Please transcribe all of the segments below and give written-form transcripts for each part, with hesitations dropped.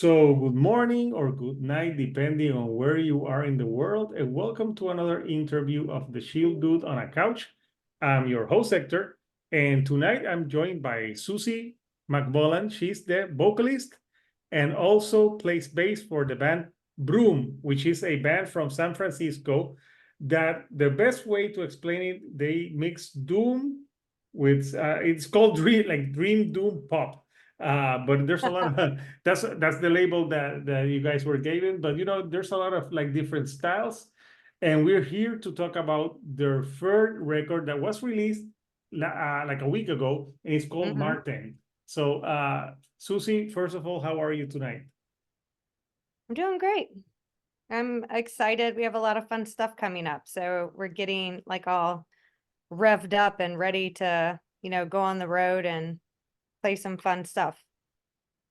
So, good morning or good night, depending on where you are in the world, and welcome to another interview of the Shield Dude on a Couch. I'm your host, Hector, and tonight I'm joined by Susie McMullan. She's the vocalist and also plays bass for the band BRUME, which is a band from San Francisco that the best way to explain it, they mix doom with, it's called dream doom pop. But there's a lot of that's the label that you guys were given. But there's a lot of like different styles, and we're here to talk about their third record that was released like a week ago, and it's called Marten. So, Susie, first of all, how are you tonight? I'm doing great. I'm excited. We have a lot of fun stuff coming up. So we're getting like all revved up and ready to, go on the road and play some fun stuff.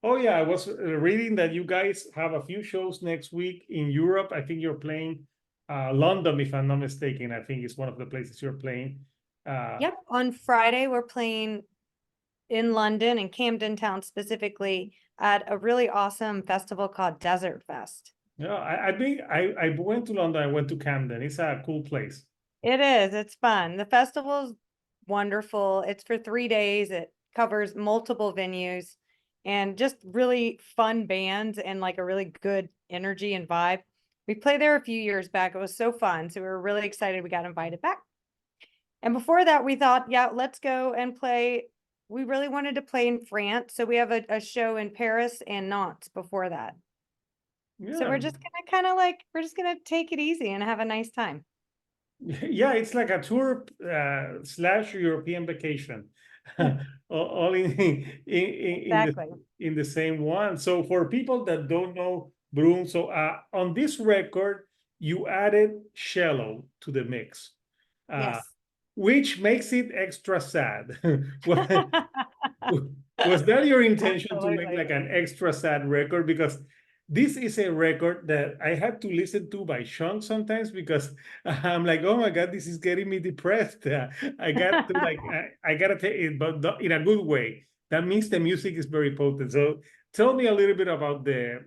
Oh yeah, I was reading that you guys have a few shows next week in Europe. I think you're playing London, if I'm not mistaken. I think it's one of the places you're playing. Yep. On Friday, we're playing in London and Camden Town specifically at a really awesome festival called Desert Fest. Yeah, I think I went to London. I went to Camden. It's a cool place. It is. It's fun. The festival's wonderful. It's for 3 days. It covers multiple venues and just really fun bands and like a really good energy and vibe. We played there a few years back. It was so fun. So we were really excited we got invited back. And before that, we thought, yeah, let's go and play. We really wanted to play in France. So we have a show in Paris and Nantes before that. So Yeah. we're just gonna we're just gonna take it easy and have a nice time. Yeah, it's like a tour slash European vacation, all Exactly. in the same one. So for people that don't know Broom, so on this record you added cello to the mix, uh, Yes. which makes it extra sad. Was that your intention to make Absolutely. like an extra sad record? Because this is a record that I had to listen to by chunks sometimes because I'm like, oh my God, this is getting me depressed. I got to like, I gotta take it, but in a good way. That means the music is very potent. So tell me a little bit about the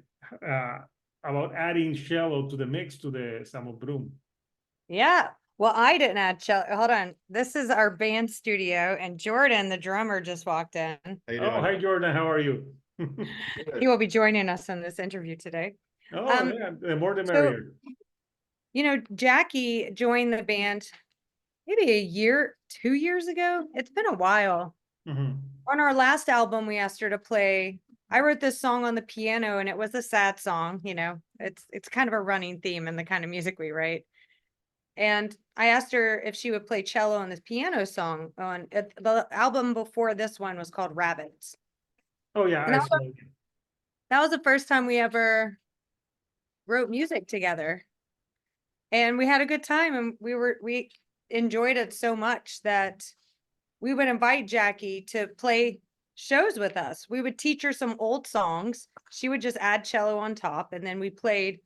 about adding cello to the mix to the Samo Broom. Yeah. Well, I didn't add cello. Hold on. This is our band studio, and Jordan, the drummer, just walked in. How you doing? Oh, hi Jordan, how are you? He will be joining us in this interview today. Oh yeah, the more the So, merrier. Jackie joined the band maybe a year, 2 years ago. It's been a while. On our last album, we asked her to play. I wrote this song on the piano, and it was a sad song. It's kind of a running theme in the kind of music we write. And I asked her if she would play cello on this piano song on the album before this one was called Rabbits. Oh yeah, And that was the first time we ever wrote music together. And we had a good time, and we enjoyed it so much that we would invite Jackie to play shows with us. We would teach her some old songs. She would just add cello on top, and then we played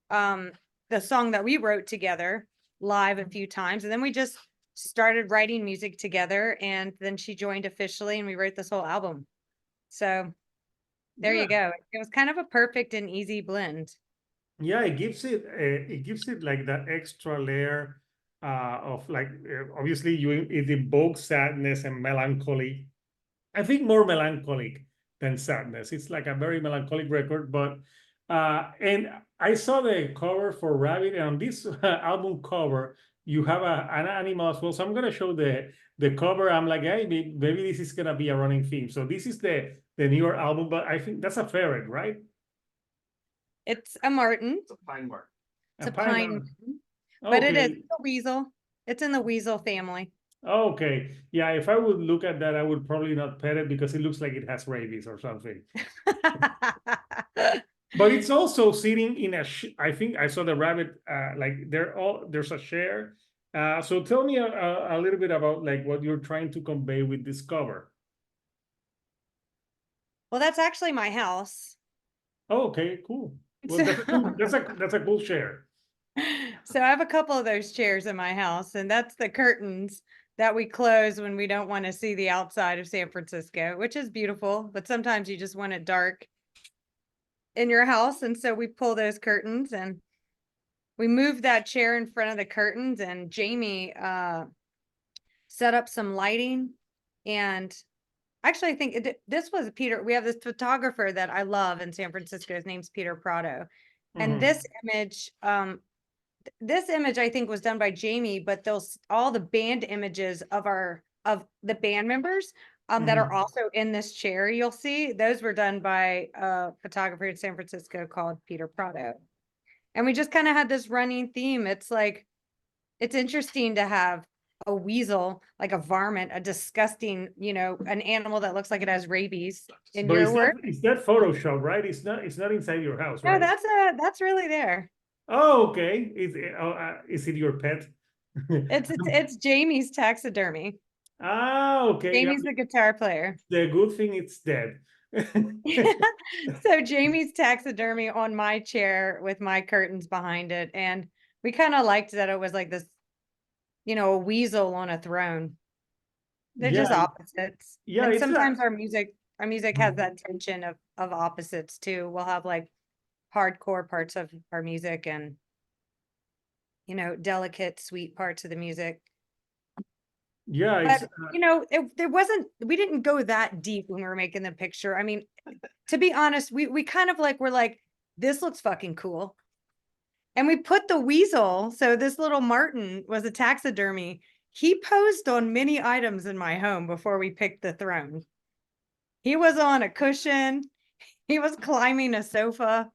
the song that we wrote together live a few times, and then we just started writing music together, and then she joined officially, and we wrote this whole album. So there you go. It was kind of a perfect and easy blend. Yeah, it gives it like that extra layer of like obviously it evokes sadness and melancholy. I think more melancholic than sadness. It's like a very melancholic record, but and I saw the cover for Rabbit, and on this album cover you have an animal as well. So I'm gonna show the cover. I'm like, hey, maybe this is gonna be a running theme. So this is the newer album, but I think that's a ferret, right? It's a Marten. It's a pine marten. It's a pine marten, but it is a weasel. It's in the weasel family. Okay. Yeah, if I would look at that, I would probably not pet it because it looks like it has rabies or something. But it's also sitting in I think I saw the rabbit, like there's a chair. So tell me a little bit about like what you're trying to convey with this cover. Well, that's actually my house. Oh, okay, cool. Well, that's a cool chair. So I have a couple of those chairs in my house, and that's the curtains that we close when we don't want to see the outside of San Francisco, which is beautiful, but sometimes you just want it dark. in your house. And so we pull those curtains and we moved that chair in front of the curtains, and Jamie set up some lighting. And actually, I think this was Peter. We have this photographer that I love in San Francisco. His name's Peter Prado. And this image, I think was done by Jamie, but all the band images of the band members that are also in this chair, you'll see, those were done by a photographer in San Francisco called Peter Prado. And we just kind of had this running theme. It's like, it's interesting to have a weasel, like a varmint, a disgusting, an animal that looks like it has rabies in But your work. it's that Photoshop, right? It's not inside your house, No, right? that's really there. Oh, okay. Is it your pet? It's Jamie's taxidermy. Ah, okay. Jamie's the guitar player. The good thing it's dead. So Jamie's taxidermy on my chair with my curtains behind it. And we kind of liked that it was like this, a weasel on a throne. They're just opposites. Yeah, and sometimes our music has that tension of opposites too. We'll have like hardcore parts of our music and delicate, sweet parts of the music. Yeah, but, we didn't go that deep when we were making the picture. I mean, to be honest, we kind of we're like, this looks fucking cool. And we put the weasel. So this little Marten was a taxidermy. He posed on many items in my home before we picked the throne. He was on a cushion. He was climbing a sofa.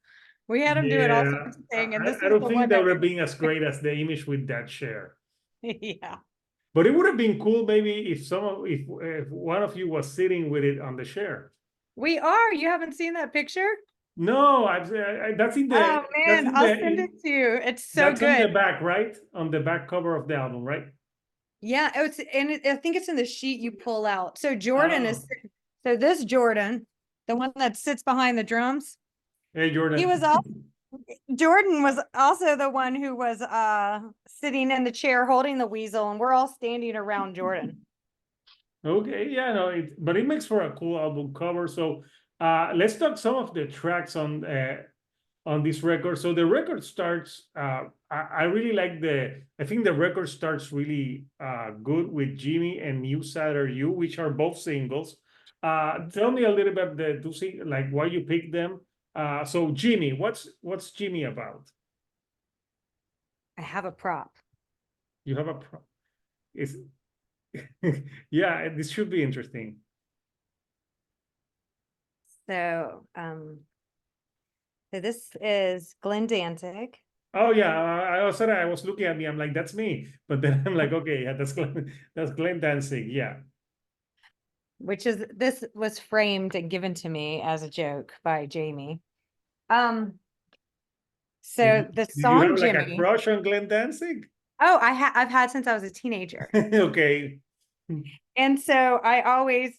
We had him doing all sorts of things. And I don't think that would have been as great as the image with that chair. Yeah. But it would have been cool maybe if one of you was sitting with it on the chair. We are. You haven't seen that picture? No, that's in the. Oh man, I'll send it to you. It's so good. That's on the back, right? On the back cover of the album, right? Yeah, I think it's in the sheet you pull out. So Jordan so this Jordan, the one that sits behind the drums. Hey, Jordan. Jordan was also the one who was sitting in the chair holding the weasel, and we're all standing around Jordan. Okay, yeah, no, but it makes for a cool album cover. So let's talk some of the tracks on this record. So the record starts, I really like I think the record starts really good with Jimmy and New Side Are You, which are both singles. Tell me a little bit why you picked them. So Jimmy, what's Jimmy about? I have a prop. You have a prop. Yeah, this should be interesting. So, so this is Glen Danzig. Oh yeah, I was looking at me. I'm like, that's me. But then I'm like, okay, yeah, that's Glen Danzig. Yeah. This was framed and given to me as a joke by Jamie. So the song, did you have Jimmy, a crush on Glen Danzig? Oh, I've had since I was a teenager. Okay. And so I always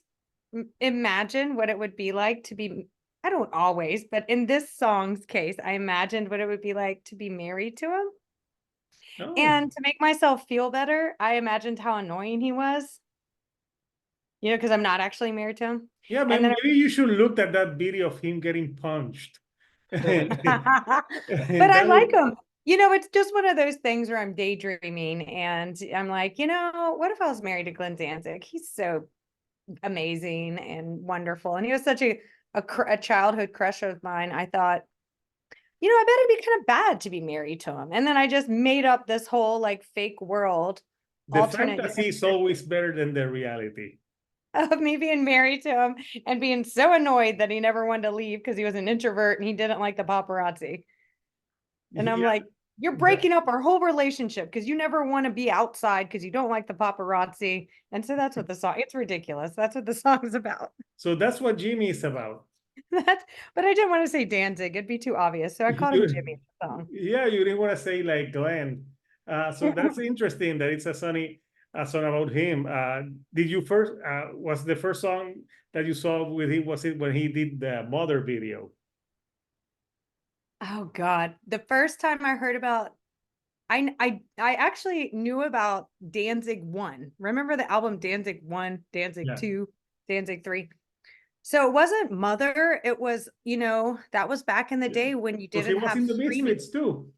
imagine what it would be like to be, I don't always, but in this song's case, I imagined what it would be like to be married to him. Oh. And to make myself feel better, I imagined how annoying he was. Because I'm not actually married to him. Yeah, man, maybe you should look at that video of him getting punched. But I like him. It's just one of those things where I'm daydreaming and I'm like, what if I was married to Glen Danzig? He's so amazing and wonderful. And he was such a childhood crush of mine. I thought, I bet it'd be kind of bad to be married to him. And then I just made up this whole fake world. The fantasy is always better than the reality. Of me being married to him and being so annoyed that he never wanted to leave because he was an introvert and he didn't like the paparazzi. And I'm like, you're breaking up our whole relationship because you never want to be outside because you don't like the paparazzi. And so that's what the song, it's ridiculous. That's what the song is about. So that's what Jimmy is about. But I didn't want to say Danzig. It'd be too obvious. So I called him Jimmy in the song. Yeah, you didn't want to say Glen. So that's interesting that it's a song about him. Did you was the first song that you saw with him, was it when he did the Mother video? Oh God. The first time I heard about, I actually knew about Danzig 1. Remember the album Danzig 1, Danzig 2, Danzig 3? So it wasn't Mother, it was, that was back in the day when you So she didn't was have in the streaming. Misfits too.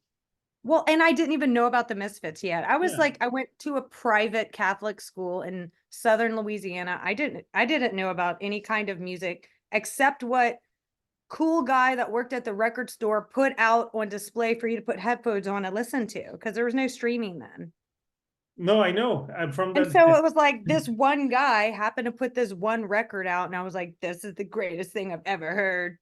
Well, and I didn't even know about the Misfits yet. I was Yeah. like, I went to a private Catholic school in Southern Louisiana. I didn't know about any kind of music except what cool guy that worked at the record store put out on display for you to put headphones on and listen to, because there was no streaming then. No, I know. I'm from And that. so it was like this one guy happened to put this one record out, and I was like, this is the greatest thing I've ever heard.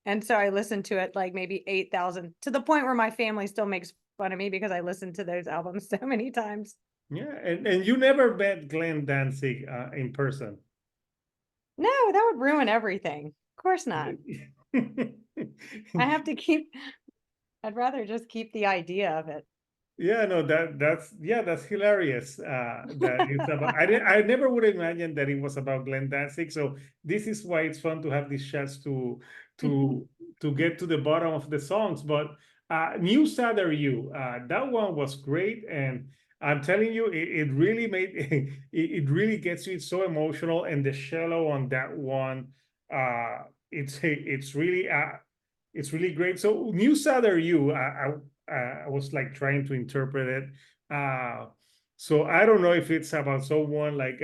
And so I listened to it like maybe 8,000, to the point where my family still makes fun of me because I listened to those albums so many times. Yeah, and you never met Glen Danzig in person. No, that would ruin everything. Of course not. I have to keep, I'd rather just keep the idea of it. Yeah, no, that's hilarious. That it's about. I never would imagine that it was about Glen Danzig. So this is why it's fun to have these chats to to get to the bottom of the songs. But New Sadder You, that one was great, and I'm telling you, it really made it really gets you. It's so emotional, and the cello on that one, it's really great. So New Sadder You, I was like trying to interpret it. So I don't know if it's about someone like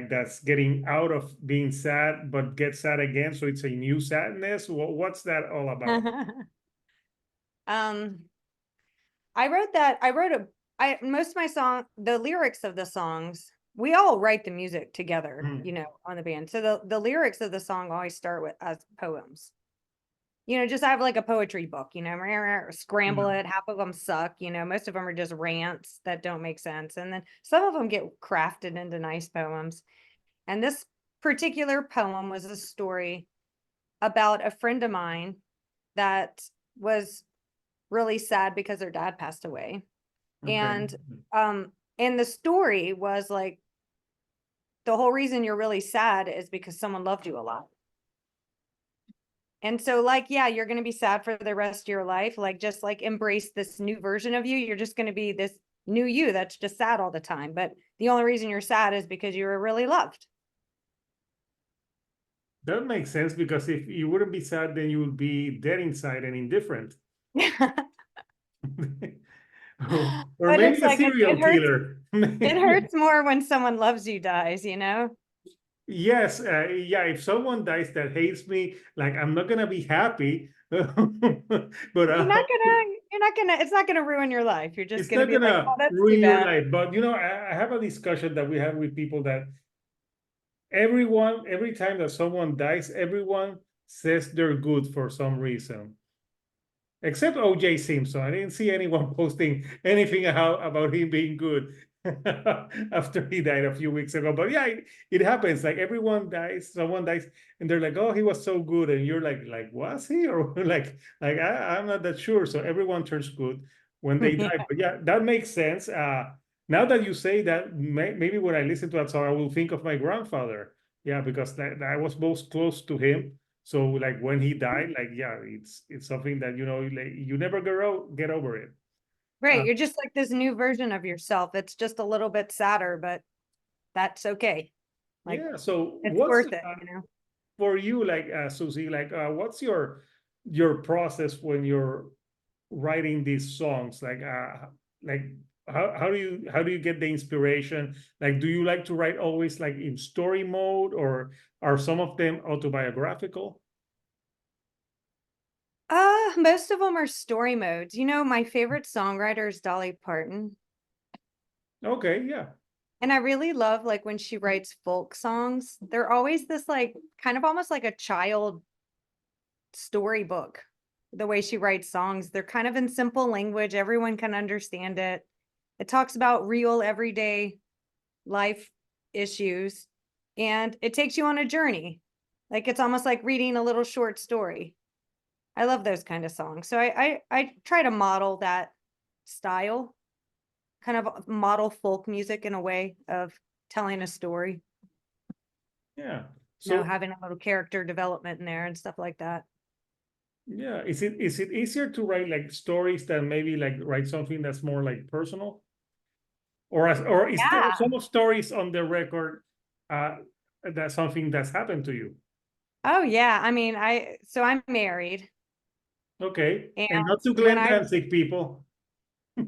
that's getting out of being sad but gets sad again. So it's a new sadness. What's that all about? um I wrote most of my the lyrics of the songs, we all write the music together, Mm. on the band. So the lyrics of the song always start with as poems. Just have like a poetry book, scramble Yeah. it. Half of them suck, most of them are just rants that don't make sense. And then some of them get crafted into nice poems. And this particular poem was a story about a friend of mine that was really sad because their dad passed away. Okay. And and the story was like, the whole reason you're really sad is because someone loved you a lot. And so, like, yeah, you're going to be sad for the rest of your life. Like, just like embrace this new version of you. You're just going to be this new you that's just sad all the time. But the only reason you're sad is because you were really loved. That makes sense because if you wouldn't be sad, then you would be dead inside and indifferent. Or But maybe it's a like, serial killer. it hurts more when someone loves you dies, Yes, yeah, if someone dies that hates me, like I'm not gonna be happy, but it's not gonna ruin your life. You're just it's gonna not be like, gonna oh, that's too ruin your bad. life. But I have a discussion that we have with people that every time that someone dies, everyone says they're good for some reason. Except O.J. Simpson. I didn't see anyone posting anything about him being good after he died a few weeks ago. But yeah, it happens. Like everyone dies, someone dies, and they're like, "Oh, he was so good," and you're like, "Was he?" Or I'm not that sure. So everyone turns good when they die. But yeah, that makes sense. Now that you say that, maybe when I listen to that song, I will think of my grandfather. Yeah, because I was most close to him. So like when he died, like yeah, it's something that like you never get over it. Right. Uh, You're just like this new version of yourself. It's just a little bit sadder, but that's okay. Like, yeah. So it's what's worth it, for you, like Susie, like what's your process when you're writing these songs? Like how do you get the inspiration? Like, do you like to write always like in story mode, or are some of them autobiographical? Most of them are story modes. My favorite songwriter is Dolly Parton. Okay, yeah. And I really love like when she writes folk songs. They're always this like kind of almost like a child storybook. The way she writes songs, they're kind of in simple language. Everyone can understand it. It talks about real everyday life issues, and it takes you on a journey. Like it's almost like reading a little short story. I love those kind of songs. So I try to model that style, kind of model folk music in a way of telling a story, Yeah. So having a little character development in there and stuff like that. yeah, is it easier to write like stories than maybe like write something that's more like personal? Or is there Yeah. some stories on the record that's something that's happened to you? Oh yeah, I mean, so I'm married, Okay, and and not to when Glen Danzig, people.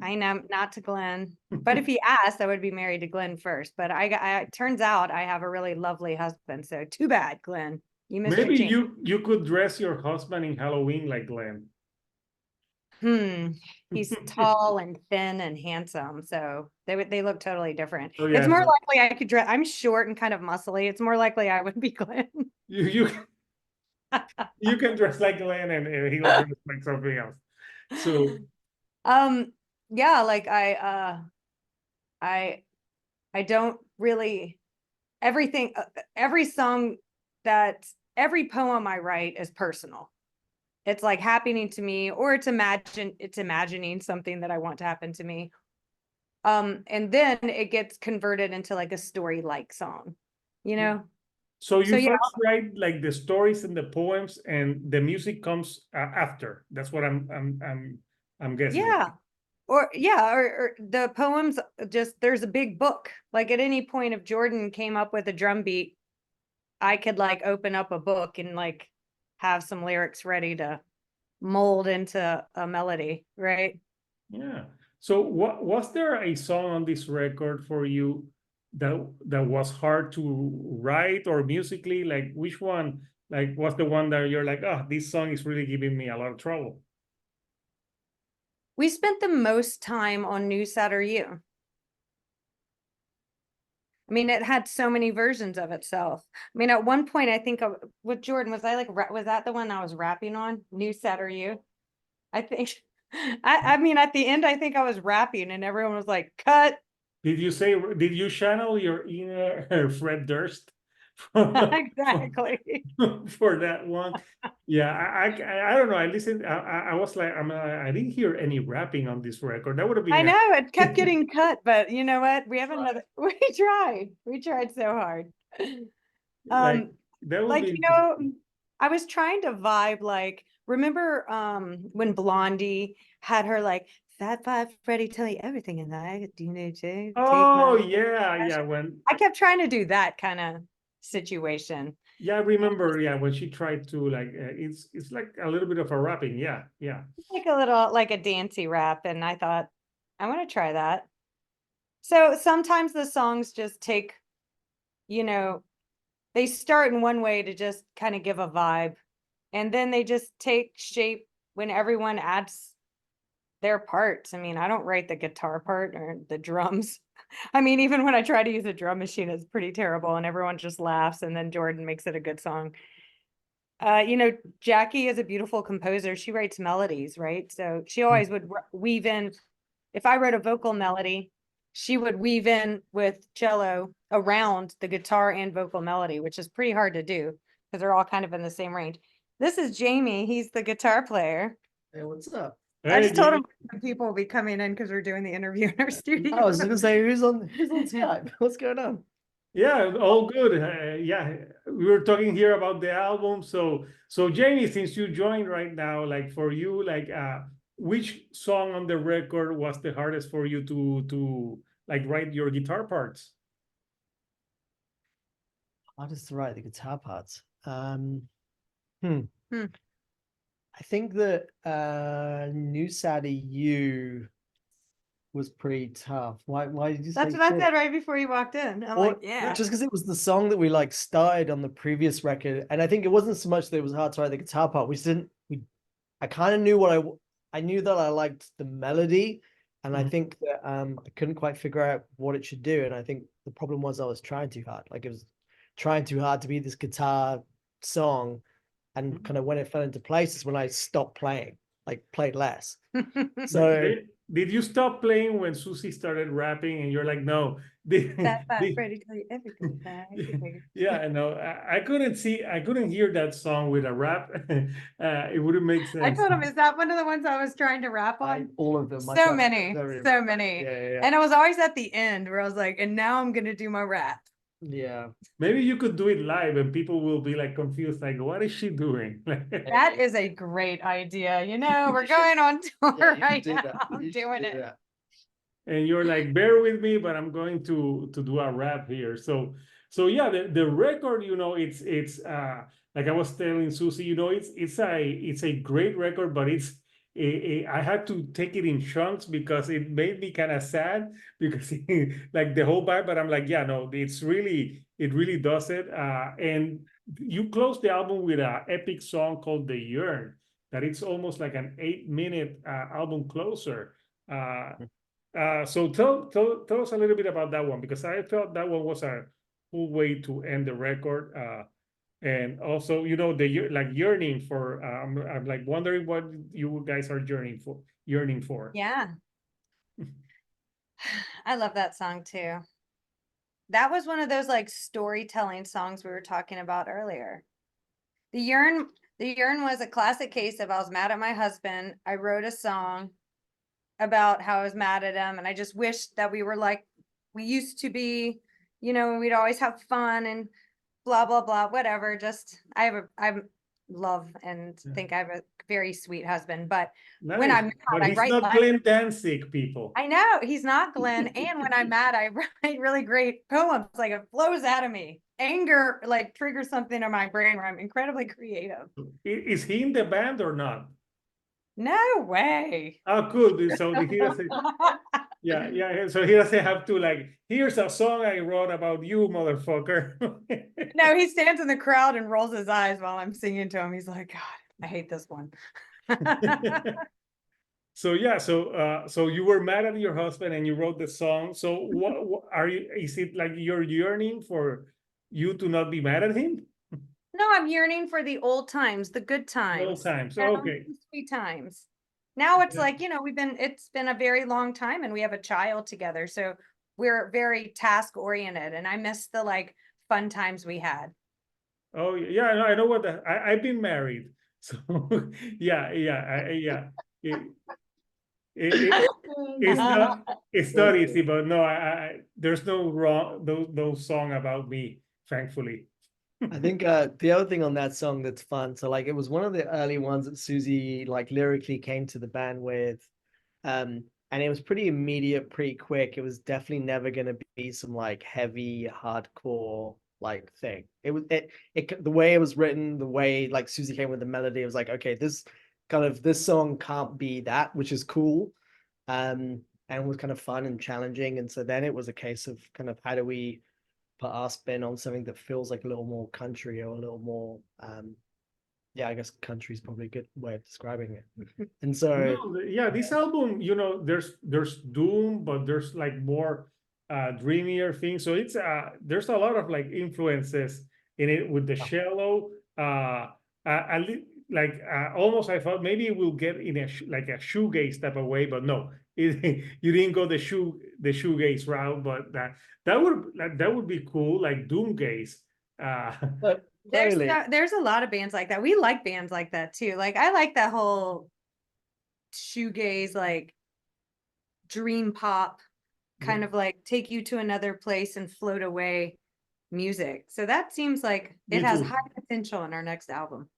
I know not to Glenn, but if he asked, I would be married to Glenn first. But turns out I have a really lovely husband, so too bad, Glenn. You missed your Maybe chance. you could dress your husband in Halloween like Glen. He's tall and thin and handsome, so they look totally different. Oh It's yeah, more so likely I could dress. I'm short and kind of muscly. It's more likely I would be Glenn. you you can dress like Glen and he'll dress like something else. So Um, yeah, like I I don't really everything every song that every poem I write is personal. It's like happening to me, or it's imagining something that I want to happen to me. And then it gets converted into like a story like song, you know? so So you yeah, first write like the stories and the poems, and the music comes after. That's what I'm guessing. yeah. Or the poems just there's a big book. Like at any point if Jordan came up with a drum beat, I could like open up a book and like have some lyrics ready to mold into a melody, right? Yeah. So what was there a song on this record for you that was hard to write, or musically, like which one like was the one that you're like, oh, this song is really giving me a lot of trouble? We spent the most time on New Sad Are You. I mean, it had so many versions of itself. I mean, at one point, I think with Jordan, was that the one I was rapping on? New Sad Are You? I think, I mean, at the end, I think I was rapping and everyone was like, cut. Did you channel your inner Fred Durst for, Exactly. for that one? Yeah, I don't know. I listened. I was like, I didn't hear any rapping on this record. That would have I been know it kept getting cut, but you know what? We have another, we tried so hard. like Um, that would like, be I was trying to vibe like, remember when Blondie had her like Fat Five Freddy tell you everything in that, do you need to take Oh my yeah, when I kept trying to do that kind of situation. yeah, I remember, yeah, when she tried to like it's like a little bit of a rapping, yeah, yeah. Like a little like a dancey rap, and I thought, I want to try that. So sometimes the songs just take, you know, they start in one way to just kind of give a vibe, and then they just take shape when everyone adds their parts. I mean, I don't write the guitar part or the drums. I mean, even when I try to use a drum machine, it's pretty terrible and everyone just laughs, and then Jordan makes it a good song. Jackie is a beautiful composer. She writes melodies, right? So she always would weave in, if I wrote a vocal melody, she would weave in with cello around the guitar and vocal melody, which is pretty hard to do because they're all kind of in the same range. This is Jamie. He's the guitar player. Hey, what's up? I Hey, just told Jimmy. him people will be coming in because we're doing the interview in our studio. I was gonna say who's on Skype? What's going on? Yeah, all good. Yeah, we were talking here about the album. So Jamie, since you joined right now, like for you, like which song on the record was the hardest for you to like write your guitar parts? Hardest to write the guitar parts. Hmm. I think that New Sadie You was pretty tough. Why did you say That's what I shit? said right before you walked in. I'm Or like, yeah. just because it was the song that we like started on the previous record, and I think it wasn't so much that it was hard to write the guitar part. I kind of knew I knew that I liked the melody, and I think that I couldn't quite figure out what it should do. And I think the problem was I was trying too hard. Like it was trying too hard to be this guitar song, and kind of when it fell into place is when I stopped playing, like played less. So Did you stop playing when Susie started rapping and you're like, no, That Freddie tell you everything. yeah, no, I couldn't hear that song with a rap. It wouldn't make I sense. told him, is that one of the ones I was trying to rap on? all of them. So many, so many. Yeah. And it was always at the end where I was like, and now I'm gonna do my rap. Yeah. Maybe you could do it live and people will be like confused, like, what is she doing? That is a great idea. We're going on tour right now. I'm doing it. And you're like, bear with me, but I'm going to do a rap here. So yeah, the record, it's like I was telling Susie, it's a great record, but I had to take it in chunks because it made me kind of sad because like the whole vibe. But I'm like, yeah, no, it really does it. And you close the album with an epic song called "The Yearn," that it's almost like an 8-minute album closer. So tell us a little bit about that one, because I felt that one was a cool way to end the record. And also, like yearning for. I'm like wondering what you guys are yearning for. Yeah. I love that song too. That was one of those like storytelling songs we were talking about earlier. The Yearn was a classic case of I was mad at my husband. I wrote a song about how I was mad at him, and I just wished that we were like we used to be, we'd always have fun and blah blah blah, whatever. Just I love and think I have a very sweet husband, but when Nice. I'm mad, But I he's write not lines. Glen Danzig, people. I know he's not Glenn, and when I'm mad, I write really great poems. Like it flows out of me. Anger like triggers something in my brain where I'm incredibly creative. Is he in the band or not? No way. Oh, good. So he doesn't. Yeah. So he doesn't have to like. Here's a song I wrote about you, motherfucker. No, he stands in the crowd and rolls his eyes while I'm singing to him. He's like, God, I hate this one. So yeah, so you were mad at your husband and you wrote the song. So what are you? Is it like you're yearning for you to not be mad at him? No, I'm yearning for the old times, the good times. Old times. you know, Okay. the sweet times. Now it's Yeah. like, it's been a very long time and we have a child together. So we're very task oriented and I miss the like fun times we had. Oh yeah, I know what I've been married. So yeah. It's not easy, but no, there's no wrong no song about me, thankfully. I think the other thing on that song that's fun, so like it was one of the early ones that Susie like lyrically came to the band with. And it was pretty immediate, pretty quick. It was definitely never gonna be some like heavy, hardcore like thing. It was the way it was written, the way like Susie came with the melody, it was like, okay, this song can't be that, which is cool. And was kind of fun and challenging. And so then it was a case of kind of how do we put our spin on something that feels like a little more country or a little more yeah, I guess country is probably a good way of describing it. And so yeah, this album, there's doom, but there's like more dreamier things. So it's there's a lot of like influences in it with the cello. Almost I thought maybe it will get in like a shoegaze type of way, but no, you didn't go the shoegaze route, but that would be cool, like doomgaze. There's a lot of bands like that. We like bands like that too. Like I like that whole shoegaze, like dream pop, kind of like take you to another place and float away music. So that seems like it has high potential in our next album.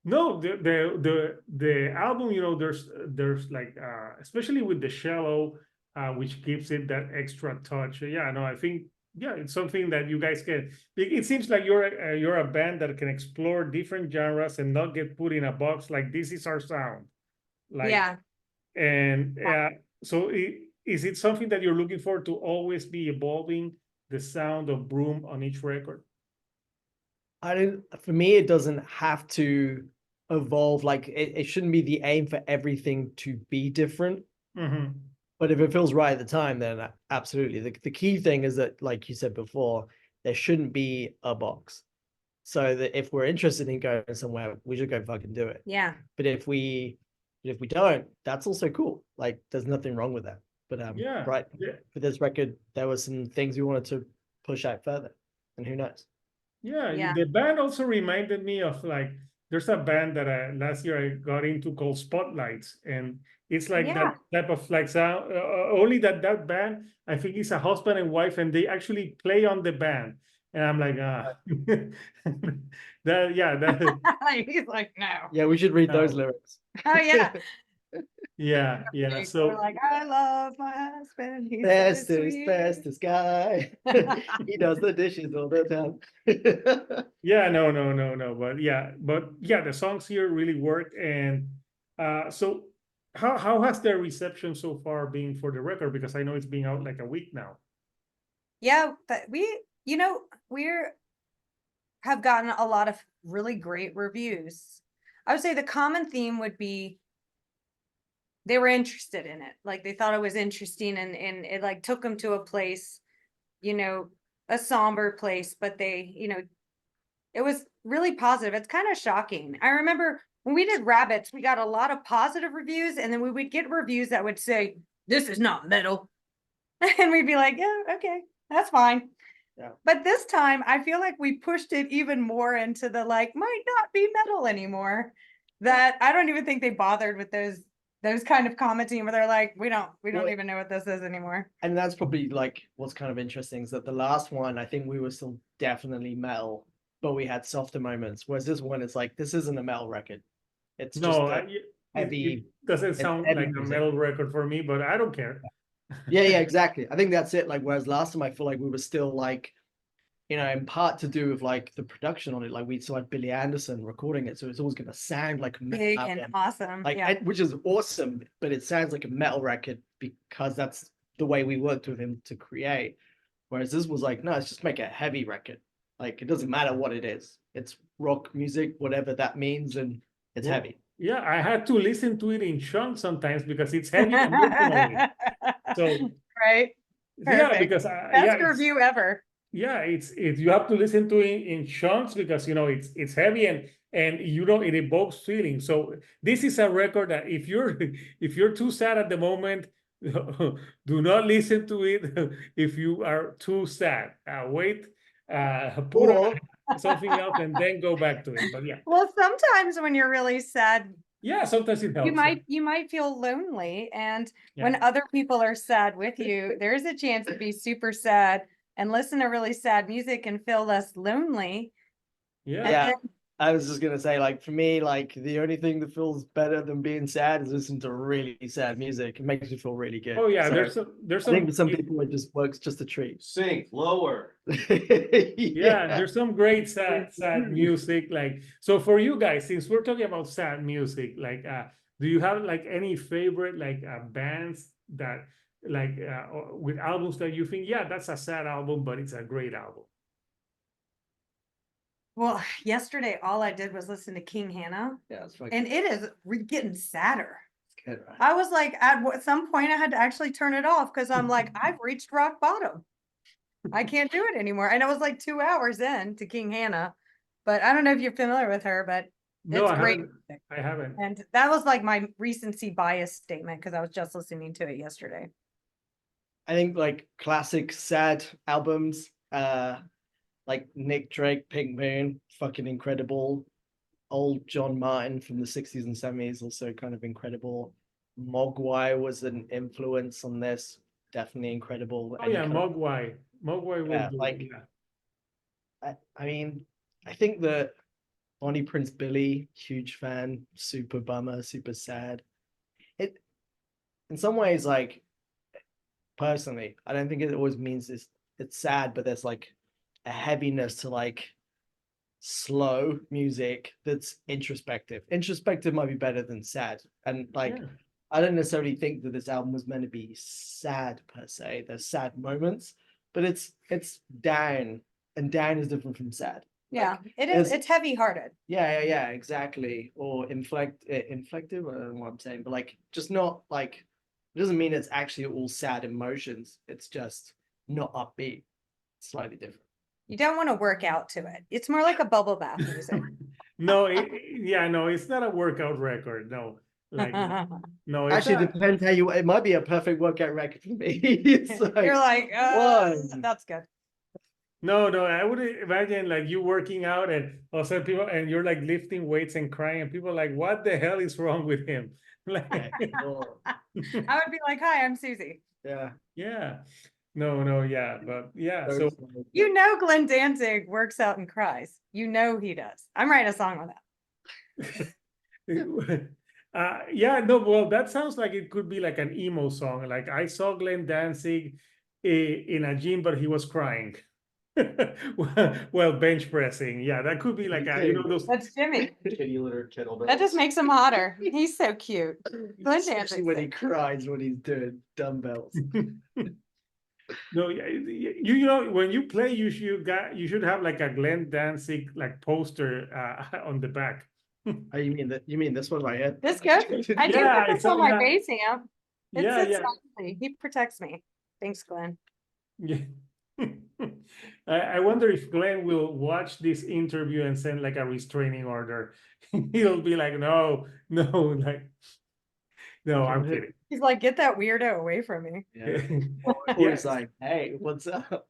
No, the album, there's like especially with the cello, which gives it that extra touch. Yeah, no, I think it's something that you guys can. It seems like you're a band that can explore different genres and not get put in a box like this is our sound. Like, yeah. And so is it something that you're looking for to always be evolving the sound of Brume on each record? For me, it doesn't have to evolve. Like it shouldn't be the aim for everything to be different. Mm-hmm. But if it feels right at the time, then absolutely. The key thing is that, like you said before, there shouldn't be a box. So that if we're interested in going somewhere, we should go fucking do it. Yeah. But if we don't, that's also cool. Like there's nothing wrong with that. But right, for this record, there were some things we wanted to push out further. And who knows? Yeah, the band also reminded me of like there's a band that last year I got into called Spotlights, and it's like that type of like sound. Only that band, I think, is a husband and wife, and they actually play on the band. And I'm like, He's like, no. Yeah, we should read those lyrics. Oh yeah. Yeah, yeah. We're So like, I love my husband. He's so Bestest, sweet. bestest guy. He does the dishes all the time. yeah, no. But yeah, the songs here really work. And so how has the reception so far been for the record? Because I know it's been out like a week now. Yeah, but we're have gotten a lot of really great reviews. I would say the common theme would be they were interested in it. Like they thought it was interesting and it like took them to a place, a somber place, but it was really positive. It's kind of shocking. I remember when we did Rabbits, we got a lot of positive reviews, and then we would get reviews that would say, "This is not metal." And we'd be like, "Yeah, okay, that's fine." Yeah. But this time, I feel like we pushed it even more into the like, might not be metal anymore. That I don't even think they bothered with those kind of commenting where they're like, we don't Well, even know what this is anymore. And that's probably like what's kind of interesting is that the last one, I think we were still definitely metal, but we had softer moments. Whereas this one, it's like, this isn't a metal record. It's just No, a it heavy. doesn't sound heavy like a music. metal record for me, but I don't care. Yeah, exactly. I think that's it. Like, whereas last time I feel like we were still like, in part to do with like the production on it. Like we still had Billy Anderson recording it, so it's always gonna sound like a metal Big album. and awesome. Like, Yeah. which is awesome, but it sounds like a metal record because that's the way we worked with him to create. Whereas this was like, no, let's just make a heavy record. Like, it doesn't matter what it is. It's rock music, whatever that means, and it's Well, heavy. Yeah, I had to listen to it in chunks sometimes because it's heavy emotionally. So Right. yeah, Perfect. because Best review ever. yeah, it's you have to listen to it in chunks because it's heavy and it evokes feelings. So this is a record that if you're too sad at the moment, do not listen to it. If you are too sad, wait, put Or on something else and then go back to it. But yeah, Well, sometimes when you're really sad, yeah, sometimes it helps. you might feel lonely. And Yeah. when other people are sad with you, there's a chance to be super sad and listen to really sad music and feel less lonely. Yeah. yeah, I was just gonna say, like, for me, like the only thing that feels better than being sad is listening to really sad music. It makes me feel really good. Oh yeah, So, there's I think for some it- people it just works just a treat. Sing lower. yeah, there's some great sad music. Like, so for you guys, since we're talking about sad music, like do you have like any favorite like bands that like with albums that you think, yeah, that's a sad album, but it's a great album? Well, yesterday, all I did was listen to King Hannah, Yeah, it's and it is getting sadder. good, right? I was like, at some point, I had to actually turn it off because I'm like, I've reached rock bottom. I can't do it anymore. And it was like 2 hours in to King Hannah, but I don't know if you're familiar with her, but No, it's I great. haven't. I haven't. And that was like my recency bias statement because I was just listening to it yesterday. I think like classic sad albums, like Nick Drake, Pink Moon, fucking incredible. Old John Marten from the 60s and 70s, also kind of incredible. Mogwai was an influence on this, definitely incredible. Oh yeah, Mogwai. Mogwai Yeah, was like, good. Yeah. I mean, I think that Bonnie Prince Billy, huge fan, super bummer, super sad. It, in some ways, like, personally, I don't think it always means it's sad, but there's like a heaviness to like slow music that's introspective. Introspective might be better than sad. And like, Yeah. I don't necessarily think that this album was meant to be sad per se. There's sad moments, but it's down, and down is different from sad. Yeah, Like, it is. there's- It's heavy hearted. yeah, exactly. Or inflective, I don't know what I'm saying, but like, just not like, it doesn't mean it's actually all sad emotions. It's just not upbeat. It's slightly different. You don't want to work out to it. It's more like a bubble bath music. No, no, it's not a workout record. No, like no, it's Actually, not. it depends how you. It might be a perfect workout record for me. It's like, You're like, one. that's good. No, I would imagine like you working out and also people and you're like lifting weights and crying and people are like, what the hell is wrong with him? Like, oh, I would be like, hi, I'm Susie. yeah. yeah, no, yeah, but yeah, so You know Glen Danzig works out and cries. You know he does. I'm writing a song on that. Yeah, no, well, that sounds like it could be like an emo song. Like I saw Glen Danzig in a gym, but he was crying. Well, bench pressing. Yeah, that could be like a, you know, those. That's Jimmy. Kitty litter kettlebells. That just makes him hotter. He's so cute. Glen Especially Danzig's when so he cries when he's doing dumbbells. No, yeah, you know, when you play, you should have like a Glen Danzig like poster on the back. Oh, you mean this one right here? This good. I do Yeah, put it's this on my yeah. face, Sam. It Yeah, sits yeah. nicely. He protects me. Thanks, Glenn. Yeah. I wonder if Glenn will watch this interview and send like a restraining order. He'll be like, no, like, no, I'm kidding. He's like, get that weirdo away from me. Yeah. Or Yes. he's like, hey, what's up?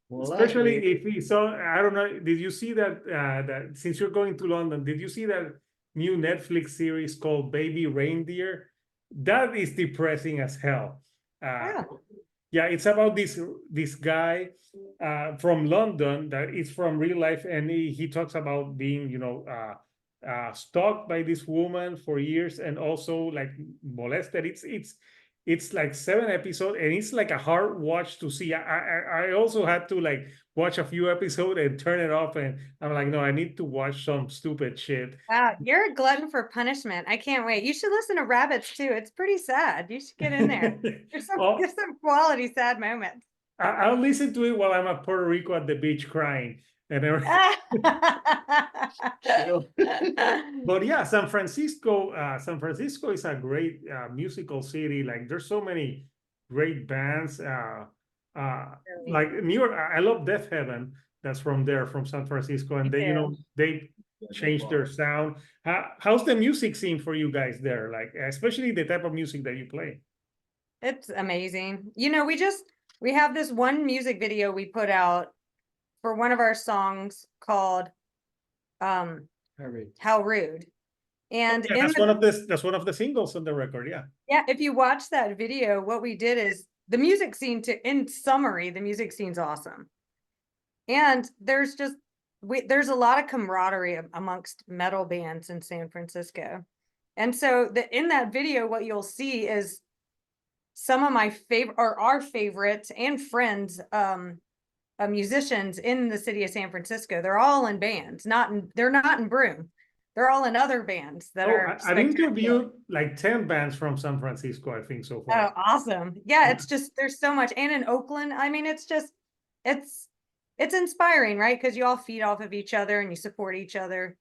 Well, Especially if he saw, I don't know, did you see that, that since you're going to London, did you see that new Netflix series called Baby Reindeer? That is depressing as hell. Yeah. Yeah, it's about this guy from London that is from real life, and he talks about being, you know, stalked by this woman for years and also like molested. It's like 7 episodes, and it's like a hard watch to see. I also had to like watch a few episodes and turn it off, and I'm like, no, I need to watch some stupid shit. Wow, you're a glutton for punishment. I can't wait. You should listen to Rabbits too. It's pretty sad. You should get in there. There's Oh, some quality sad moments. I'll listen to it while I'm at Puerto Rico at the beach crying and everything. But yeah, San Francisco is a great musical city. Like there's so many great bands. Like New York, I love Death Heaven. That's from there, from San Francisco, and Me they, you know, they changed their sound. How's the music scene for you guys there? Like, especially the type of music that you play. It's amazing. You know, we have this one music video we put out for one of our songs called How Rude. And Yeah, that's one of the singles on the record. Yeah. yeah, if you watch that video, what we did is the music scene in summary, the music scene's awesome. And there's there's a lot of camaraderie amongst metal bands in San Francisco. And so in that video, what you'll see is some of my favorite or our favorites and friends musicians in the city of San Francisco. They're all in bands, they're not in BRUME. They're all in other bands that are I've interviewed like 10 bands from San Francisco, I think, so Oh, far. awesome. Yeah, it's just there's so much. And in Oakland, I mean, it's inspiring, right? Because you all feed off of each other and you support each other.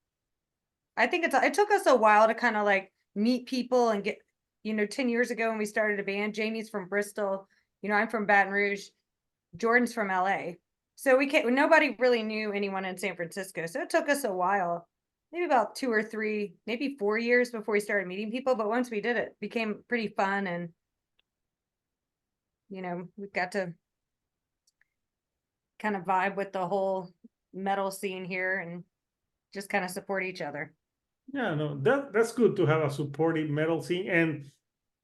I think it took us a while to kind of like meet people and get, you know, 10 years ago when we started a band. Jamie's from Bristol, you know, I'm from Baton Rouge, Jordan's from LA. So nobody really knew anyone in San Francisco. So it took us a while, maybe about 2 or 3, maybe 4 years before we started meeting people. But once we did it became pretty fun. And, you know, we got to kind of vibe with the whole metal scene here and just kind of support each other. Yeah, no, that's good to have a supportive metal scene. And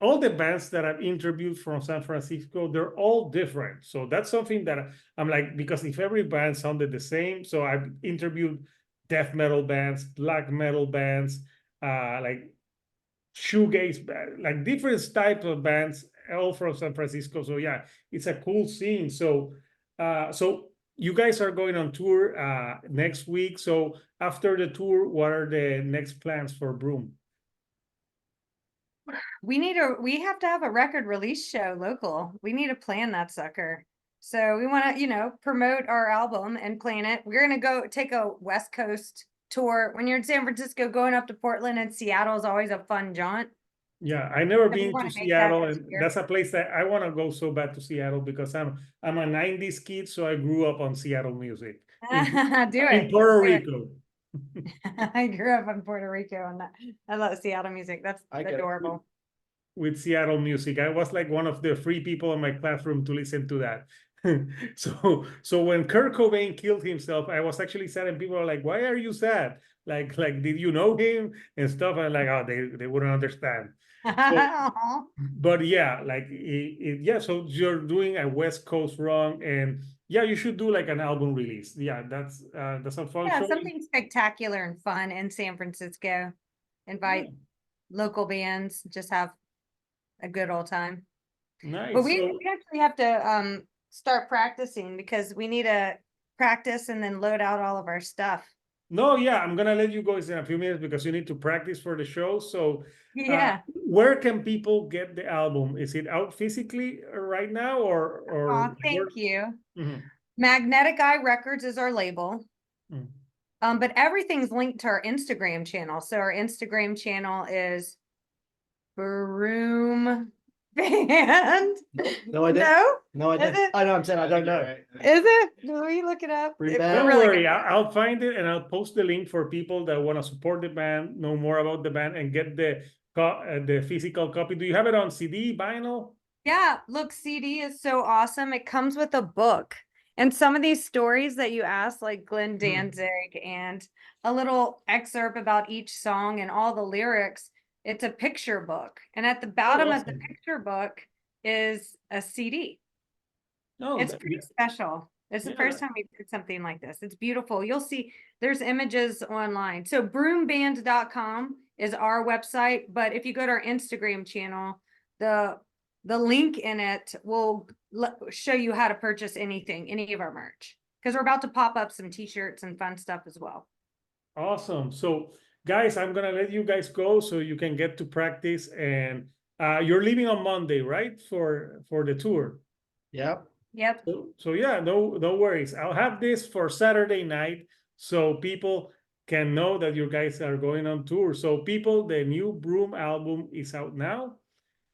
all the bands that I've interviewed from San Francisco, they're all different. So that's something that I'm like, because if every band sounded the same, so I've interviewed death metal bands, black metal bands, like shoegaze, like different types of bands, all from San Francisco. So yeah, it's a cool scene. So you guys are going on tour next week. So after the tour, what are the next plans for BRUME? We have to have a record release show local. We need to plan that sucker. So we want to, you know, promote our album and plan it. We're going to go take a West Coast tour. When you're in San Francisco, going up to Portland and Seattle is always a fun jaunt. Yeah, I never And we been wanna to make that Seattle, this and year. that's a place that I want to go so bad to Seattle because I'm a 90s kid, so I grew up on Seattle music Do it. in Puerto Do it. Rico. I grew up in Puerto Rico and I love Seattle music. That's adorable. With Seattle music. I was like one of the 3 people in my classroom to listen to that. So when Kurt Cobain killed himself, I was actually sad, and people are like, "Why are you sad? Like did you know him and stuff?" And like, oh, they wouldn't understand. But yeah, like yeah. So you're doing a West Coast run, and yeah, you should do like an album release. Yeah, that's a fun Yeah, show. something spectacular and fun in San Francisco. Invite local bands, just have a good old time. Nice. But we So, actually have to start practicing because we need to practice and then load out all of our stuff. no, yeah, I'm gonna let you guys in a few minutes because you need to practice for the show. So, Yeah. where can people get the album? Is it out physically right now, or Aw, thank you. Mhm. Magnetic Eye Records is our label. Mm. But everything's linked to our Instagram channel. So our Instagram channel is Broom Band. No idea. No? No, I Is don't. it? I know. I'm saying I don't know. Is it? Will you look it up? Broom We're Band. Don't really worry, good. I'll find it and I'll post the link for people that want to support the band, know more about the band, and get the physical copy. Do you have it on CD, vinyl? Yeah, look, CD is so awesome. It comes with a book. And some of these stories that you asked, like Glen Danzig, and a little excerpt about each song and all the lyrics, it's a picture book. And at the bottom of the awesome. picture book is a CD. No, It's pretty special. It's the yeah, first time we did something like this. It's beautiful. You'll see there's images online. So broomeband.com is our website, but if you go to our Instagram channel, the link in it will show you how to purchase anything, any of our merch. Because we're about to pop up some t-shirts and fun stuff as well. awesome. So, guys, I'm gonna let you guys go so you can get to practice. And you're leaving on Monday, right? For the tour. Yep. Yep. So yeah, no worries. I'll have this for Saturday night so people can know that you guys are going on tour. So people, the new Broom album is out now.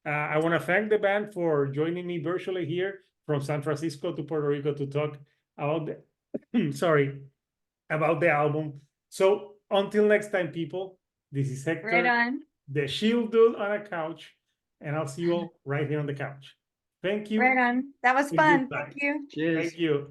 I want to thank the band for joining me virtually here from San Francisco to Puerto Rico to talk about the sorry, about the album. So until next time, people, this is Hector, Right on. the Shield Dude on a couch, and I'll see you all right here on the couch. Thank you. Right on. That was and fun. goodbye. Thank you. Cheers. Thank you.